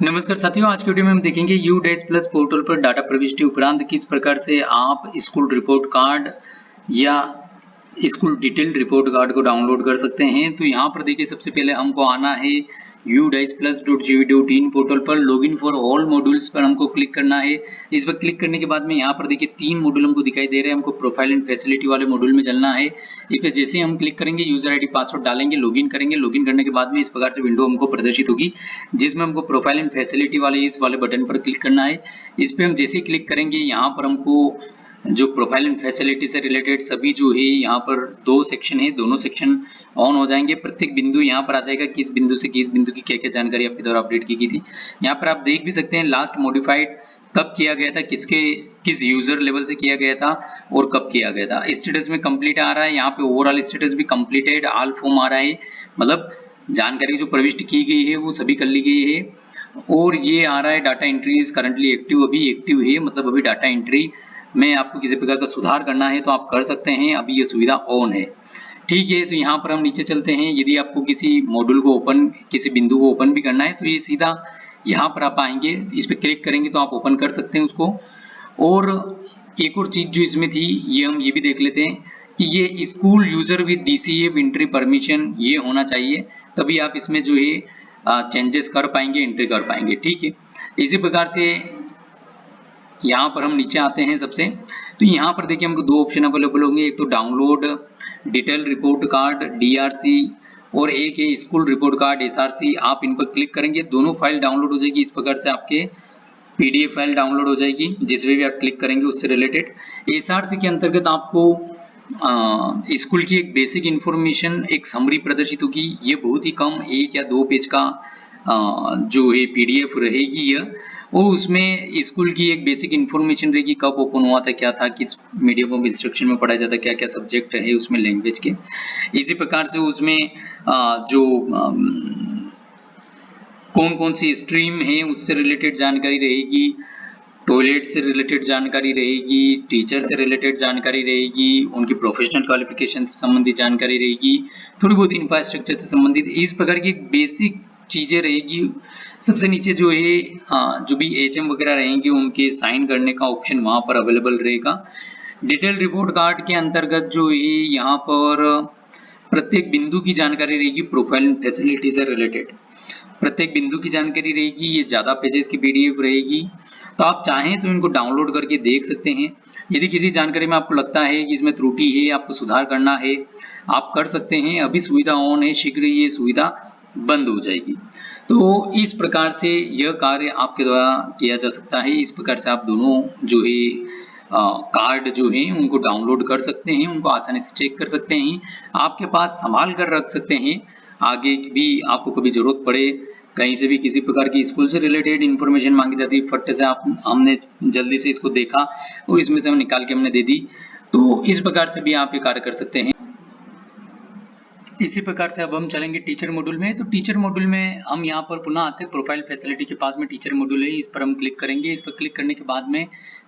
नमस्कार साथियों, आज की वीडियो में हम देखेंगे यू डैश प्लस पोर्टल पर डाटा प्रविष्टि उपरांत किस प्रकार से आप स्कूल रिपोर्ट कार्ड या स्कूल डिटेल रिपोर्ट कार्ड को डाउनलोड कर सकते हैं। तो यहाँ पर देखिए, सबसे पहले हमको आना है u-plus.gov.in पोर्टल पर। लॉगिन फॉर ऑल मॉड्यूल्स पर हमको क्लिक करना है। इस पर क्लिक करने के बाद में यहाँ पर देखिए 3 मॉड्यूल हमको दिखाई दे रहे हैं। हमको प्रोफाइल एंड फैसिलिटी वाले मॉड्यूल में चलना है। इस पर जैसे हम क्लिक करेंगे, यूजर आईडी पासवर्ड डालेंगे, लॉगिन करेंगे। लॉगिन करने के बाद में इस प्रकार से विंडो हमको प्रदर्शित होगी, जिसमें हमको प्रोफाइल एंड फैसिलिटी वाले इस वाले बटन पर क्लिक करना है। इस पर हम जैसे ही क्लिक करेंगे, यहाँ पर हमको जो प्रोफाइल एंड फैसिलिटी से रिलेटेड सभी जो है यहाँ पर 2 सेक्शन है, दोनों सेक्शन ऑन हो जाएंगे। प्रत्येक बिंदु यहाँ पर आ जाएगा, किस बिंदु से किस बिंदु की क्या क्या जानकारी आपके द्वारा अपडेट की गई थी। यहाँ पर आप देख भी सकते हैं लास्ट मॉडिफाइड कब किया गया था, किस यूजर लेवल से किया गया था और कब किया गया था। स्टेटस में कंप्लीट आ रहा है, यहाँ पे ओवरऑल स्टेटस भी कंप्लीटेड ऑल फॉर्म आ रहा है, मतलब जानकारी जो प्रविष्ट की गई है वो सभी कर ली गई है। और ये आ रहा है data entry is currently active, अभी एक्टिव है, मतलब अभी डाटा एंट्री में आपको किसी प्रकार का सुधार करना है तो आप कर सकते हैं, अभी ये सुविधा ऑन है। ठीक है, तो यहाँ पर हम नीचे चलते हैं। यदि आपको किसी मॉड्यूल को ओपन, किसी बिंदु को ओपन भी करना है तो ये सीधा यहाँ पर आप आएंगे, इस पर क्लिक करेंगे तो आप ओपन कर सकते हैं उसको। और एक और चीज जो इसमें थी, ये हम ये भी देख लेते हैं कि ये school user with DCF entry permission ये होना चाहिए, तभी आप इसमें जो है चेंजेस कर पाएंगे, एंट्री कर पाएंगे। ठीक है, इसी प्रकार से यहाँ पर हम नीचे आते हैं सबसे। तो यहाँ पर देखिए हमको 2 ऑप्शन अवेलेबल होंगे, एक तो download detail report card DRC और एक है स्कूल रिपोर्ट कार्ड एसआरसी। आप इन पर क्लिक करेंगे, दोनों फाइल डाउनलोड हो जाएगी। इस प्रकार से आपके पीडीएफ फाइल डाउनलोड हो जाएगी, जिसमें भी आप क्लिक करेंगे उससे रिलेटेड। एसआरसी के अंतर्गत आपको स्कूल की एक बेसिक इंफॉर्मेशन, एक समरी प्रदर्शित होगी। ये बहुत ही कम 1 या 2 पेज का जो है पीडीएफ रहेगी यह, और उसमें स्कूल की एक बेसिक इंफॉर्मेशन रहेगी, कब ओपन हुआ था, क्या था, किस मीडियम ऑफ इंस्ट्रक्शन में पढ़ाया जाता है, क्या क्या सब्जेक्ट है उसमें लैंग्वेज के। इसी प्रकार से उसमें जो कौन कौन सी स्ट्रीम है उससे रिलेटेड जानकारी रहेगी, टॉयलेट से रिलेटेड जानकारी रहेगी, टीचर से रिलेटेड जानकारी रहेगी, उनकी प्रोफेशनल क्वालिफिकेशन से संबंधित जानकारी रहेगी, थोड़ी बहुत इंफ्रास्ट्रक्चर से संबंधित, इस प्रकार की बेसिक चीजें रहेगी। सबसे नीचे जो है जो भी एचएम वगैरह रहेंगे उनके साइन करने का ऑप्शन वहां पर अवेलेबल रहेगा। डिटेल रिपोर्ट कार्ड के अंतर्गत जो है यहाँ पर प्रत्येक बिंदु की जानकारी रहेगी, प्रोफाइल फैसिलिटी से रिलेटेड प्रत्येक बिंदु की जानकारी रहेगी। ये ज्यादा पेजेस की पीडीएफ रहेगी, तो आप चाहें तो इनको डाउनलोड करके देख सकते हैं। यदि किसी जानकारी में आपको लगता है कि इसमें त्रुटि है, आपको सुधार करना है, आप कर सकते हैं। अभी सुविधा ऑन है, शीघ्र ही ये सुविधा बंद हो जाएगी। तो इस प्रकार से यह कार्य आपके द्वारा किया जा सकता है। इस प्रकार से आप दोनों जो है कार्ड जो है उनको डाउनलोड कर सकते हैं, उनको आसानी से चेक कर सकते हैं, आपके पास संभाल कर रख सकते हैं। आगे भी आपको कभी जरूरत पड़े, कहीं से भी किसी प्रकार की स्कूल से रिलेटेड इंफॉर्मेशन मांगी जाती है, फट से हमने जल्दी से इसको देखा और इसमें से हम निकाल के हमने दे दी, तो इस प्रकार से भी आप ये कार्य कर सकते हैं। इसी प्रकार से अब हम चलेंगे टीचर मॉड्यूल में। तो टीचर मॉड्यूल में हम यहाँ पर पुनः आते हैं, प्रोफाइल फैसिलिटी के पास में टीचर मॉड्यूल है, इस पर हम क्लिक करेंगे। इस पर क्लिक करने के बाद में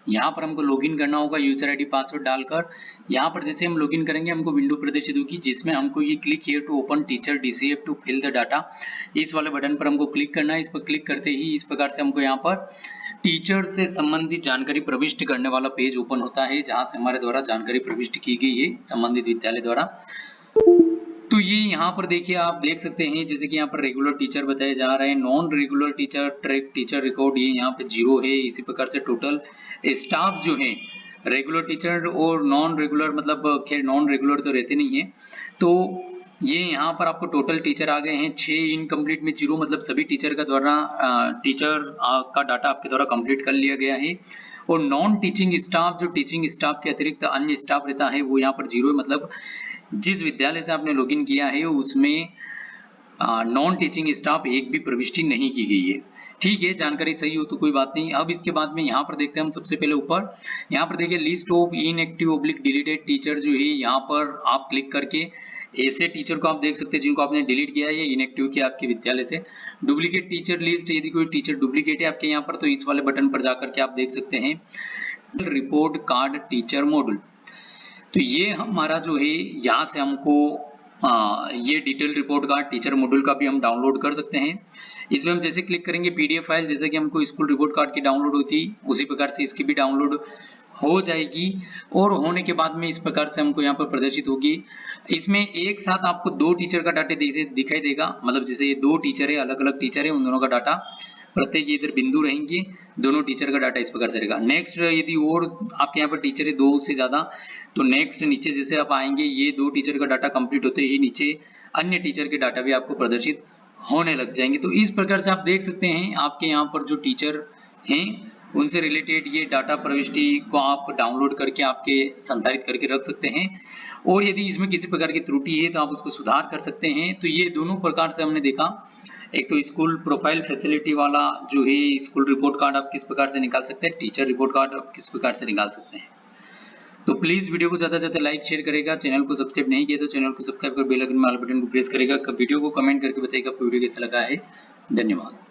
यहाँ पर हमको लॉगिन करना होगा, यूजर आईडी पासवर्ड डालकर। यहाँ पर जैसे हम लॉगिन करेंगे हमको विंडो प्रदर्शित होगी, जिसमें हमको ये click here to open teacher D C F to fill the data, इस वाले बटन पर हमको क्लिक करना है। इस पर क्लिक करते ही इस प्रकार से हमको यहाँ पर टीचर से संबंधित जानकारी प्रविष्ट करने वाला पेज ओपन होता है, जहाँ से हमारे द्वारा जानकारी प्रविष्ट की गई है संबंधित विद्यालय द्वारा। तो ये यहाँ पर देखिए, आप देख सकते हैं जैसे कि यहाँ पर रेगुलर टीचर बताए जा रहे हैं, non regular teacher track teacher record ये यहाँ पे 0 है। इसी प्रकार से टोटल स्टाफ जो है, रेगुलर टीचर और नॉन रेगुलर, मतलब खैर नॉन रेगुलर तो रहते नहीं है, तो ये यहाँ पर आपको टोटल टीचर आ गए हैं 6, इनकम्प्लीट में 0, मतलब सभी टीचर का द्वारा टीचर का डाटा आपके द्वारा कंप्लीट कर लिया गया है। और नॉन टीचिंग स्टाफ, जो टीचिंग स्टाफ के अतिरिक्त अन्य स्टाफ रहता है, वो यहाँ पर 0 है, मतलब जिस विद्यालय से आपने लॉगिन किया है उसमें नॉन टीचिंग स्टाफ एक भी प्रविष्टि नहीं की गई है। ठीक है, जानकारी सही हो तो कोई बात नहीं। अब इसके बाद में यहाँ पर देखते हैं हम सबसे पहले ऊपर, यहाँ पर देखिए list of inactive oblique deleted teacher जो है, यहाँ पर आप क्लिक करके ऐसे टीचर को आप देख सकते हैं जिनको आपने डिलीट किया है या इनएक्टिव किया आपके विद्यालय से। डुप्लीकेट टीचर लिस्ट, यदि कोई टीचर डुप्लीकेट है आपके यहाँ पर तो इस वाले बटन पर जाकर के आप देख सकते हैं रिपोर्ट कार्ड टीचर मॉड्यूल। तो ये हमारा जो है यहाँ से हमको ये detail report card teacher module का भी हम डाउनलोड कर सकते हैं। इसमें हम जैसे क्लिक करेंगे पीडीएफ फाइल, जैसे कि हमको स्कूल रिपोर्ट कार्ड की डाउनलोड होती उसी प्रकार से इसकी भी डाउनलोड हो जाएगी और होने के बाद में इस प्रकार से हमको यहाँ पर प्रदर्शित होगी। इसमें एक साथ आपको 2 टीचर का डाटा दिखाई देगा, मतलब जैसे ये 2 टीचर है, अलग अलग टीचर है, उन दोनों का डाटा प्रत्येक इधर बिंदु रहेंगे, दोनों टीचर का डाटा इस प्रकार से रहेगा। नेक्स्ट यदि और आपके यहाँ पर टीचर है 2 से ज्यादा, तो नेक्स्ट नीचे जैसे आप आएंगे ये 2 टीचर का डाटा कंप्लीट होते ही नीचे अन्य टीचर के डाटा भी आपको प्रदर्शित होने लग जाएंगे। तो इस प्रकार से आप देख सकते हैं आपके यहाँ पर जो टीचर हैं उनसे रिलेटेड ये डाटा प्रविष्टि को आप डाउनलोड करके आपके संधारित करके रख सकते हैं और यदि इसमें किसी प्रकार की त्रुटि है तो आप उसको सुधार कर सकते हैं। तो ये दोनों प्रकार से हमने देखा, एक तो स्कूल प्रोफाइल फैसिलिटी वाला जो है स्कूल रिपोर्ट कार्ड आप किस प्रकार से निकाल सकते हैं, टीचर रिपोर्ट कार्ड आप किस प्रकार से निकाल सकते हैं। तो प्लीज वीडियो को ज्यादा से ज्यादा लाइक शेयर करेगा, चैनल को सब्सक्राइब नहीं किया तो चैनल को सब्सक्राइब कर बेल आइकन में ऑल बटन को प्रेस करेगा, वीडियो को कमेंट करके बताइएगा आपको वीडियो कैसा लगा है। धन्यवाद।